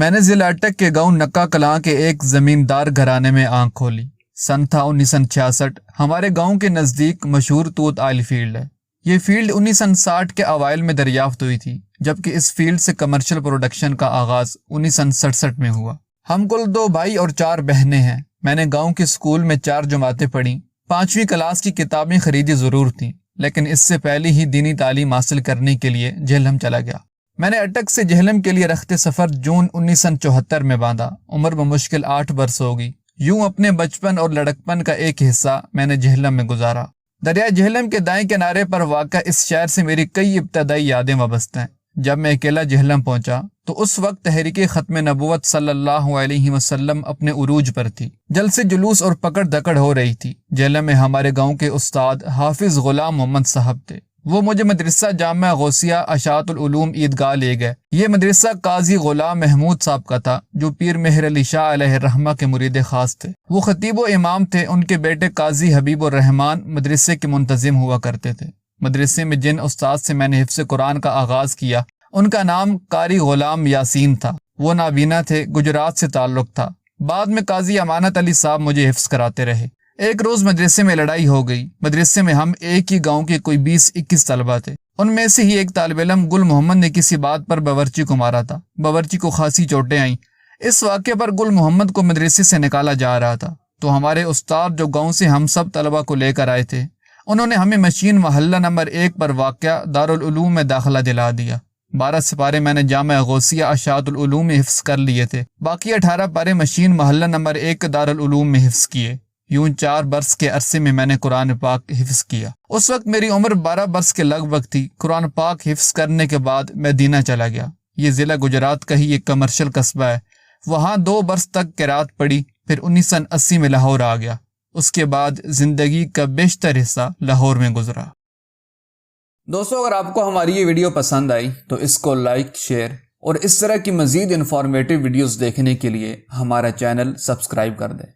میں نے ضلع اٹک کے گاؤں نکا کلاں کے ایک زمیندار گھرانے میں آنکھ کھولی۔ سن تھا 1966۔ ہمارے گاؤں کے نزدیک مشہور توت آئل فیلڈ ہے۔ یہ فیلڈ 1960 کے اوائل میں دریافت ہوئی تھی، جبکہ اس فیلڈ سے کمرشل پروڈکشن کا آغاز 1967 میں ہوا۔ ہم کل 2 بھائی اور 4 بہنیں ہیں۔ میں نے گاؤں کے اسکول میں 4 جماعتیں پڑھی، 5ویں کلاس کی کتابیں خریدی ضرور تھیں، لیکن اس سے پہلے ہی دینی تعلیم حاصل کرنے کے لیے جہلم چلا گیا۔ میں نے اٹک سے جہلم کے لیے رخت سفر جون 1974 میں باندھا۔ عمر بمشکل 8 برس ہوگی۔ یوں اپنے بچپن اور لڑکپن کا ایک حصہ میں نے جہلم میں گزارا۔ دریائے جہلم کے دائیں کنارے پر واقع اس شہر سے میری کئی ابتدائی یادیں وابستہ ہیں۔ جب میں اکیلا جہلم پہنچا تو اس وقت تحریک ختم نبوت صلی اللہ علیہ وسلم اپنے عروج پر تھی۔ جلسے جلوس اور پکڑ دکڑ ہو رہی تھی۔ جہلم میں ہمارے گاؤں کے استاد حافظ غلام محمد صاحب تھے۔ وہ مجھے مدرسہ جامعہ غوثیہ اشاعت العلوم عیدگاہ لے گئے۔ یہ مدرسہ قاضی غلام محمود صاحب کا تھا، جو پیر مہر علی شاہ علیہ الرحمہ کے مرید خاص تھے۔ وہ خطیب و امام تھے۔ ان کے بیٹے قاضی حبیب الرحمان مدرسے کے منتظم ہوا کرتے تھے۔ مدرسے میں جن استاد سے میں نے حفظ قرآن کا آغاز کیا، ان کا نام قاری غلام یاسین تھا۔ وہ نابینا تھے، گجرات سے تعلق تھا۔ بعد میں قاضی امانت علی صاحب مجھے حفظ کراتے رہے۔ ایک روز مدرسے میں لڑائی ہو گئی۔ مدرسے میں ہم ایک ہی گاؤں کے کوئی 20-21 طلبہ تھے۔ ان میں سے ہی ایک طالب علم گل محمد نے کسی بات پر باورچی کو مارا تھا۔ باورچی کو خاصی چوٹیں آئیں۔ اس واقعے پر گل محمد کو مدرسے سے نکالا جا رہا تھا تو ہمارے استاد جو گاؤں سے ہم سب طلبہ کو لے کر آئے تھے، انہوں نے ہمیں مشین محلہ نمبر 1 پر واقع دارالعلوم میں داخلہ دلا دیا۔ 12 سپارے میں نے جامعہ غوثیہ اشاعت العلوم میں حفظ کر لیے تھے۔ باقی 18 پارے مشین محلہ نمبر 1 دارالعلوم میں حفظ کیے۔ یوں 4 برس کے عرصے میں میں نے قرآن پاک حفظ کیا۔ اس وقت میری عمر 12 برس کے لگ بھگ تھی۔ قرآن پاک حفظ کرنے کے بعد مدینہ چلا گیا۔ یہ ضلع گجرات کا ہی ایک کمرشل قصبہ ہے۔ وہاں 2 برس تک قرات پڑھی، پھر 1980 میں لاہور آ گیا۔ اس کے بعد زندگی کا بیشتر حصہ لاہور میں گزرا۔ دوستو، اگر آپ کو ہماری یہ ویڈیو پسند آئی تو اس کو لائک، شیئر اور اس طرح کی مزید انفارمیٹیو ویڈیوز دیکھنے کے لیے ہمارا چینل سبسکرائب کر دیں۔